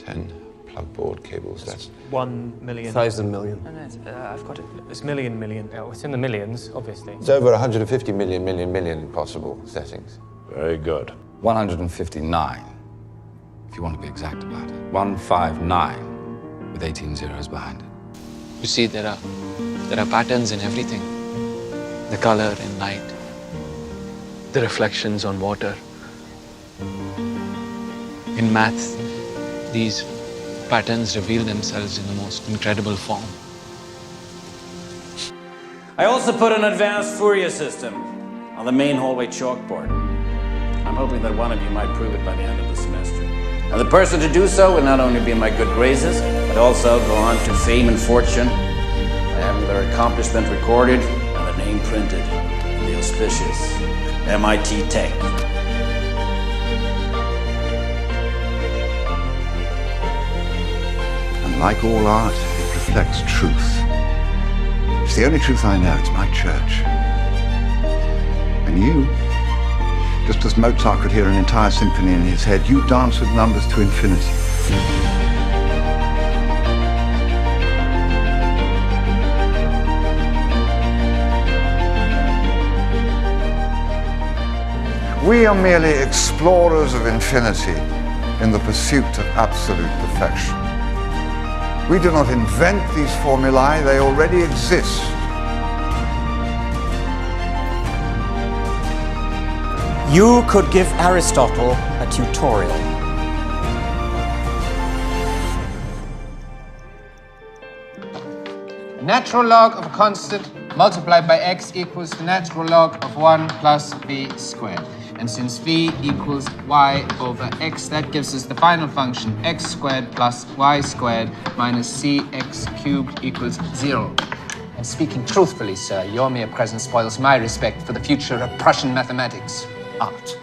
10 plug board cables. That's 1 million. 1,000 million. No, I've got it. It's million. Yeah, it's in the millions, obviously. it's over 150 million possible settings. Very good. 159, if you want to be exact about it. 159, with 18 zeros behind it. You see, there are patterns in everything. The color in light, the reflections on water. In math, these patterns reveal themselves in the most incredible form. I also put an advanced Fourier system on the main hallway chalkboard. I'm hoping that one of you might prove it by the end of the semester. And the person to do so will not only be in my good graces, but also go on to fame and fortune by having their accomplishment recorded and their name printed in the auspicious MIT Tech. And like all art, it reflects truth. It's the only truth I know. It's my church. And you, just as Mozart could hear an entire symphony in his head, you dance with numbers to infinity. We are merely explorers of infinity in the pursuit of absolute perfection. We do not invent these formulae, they already exist. You could give Aristotle a tutorial. Natural log of a constant multiplied by x equals the natural log of 1 plus v squared. And since v equals y over x, that gives us the final function x squared plus y squared minus cx cubed equals 0. And speaking truthfully, sir, your mere presence spoils my respect for the future of Prussian mathematics. Art.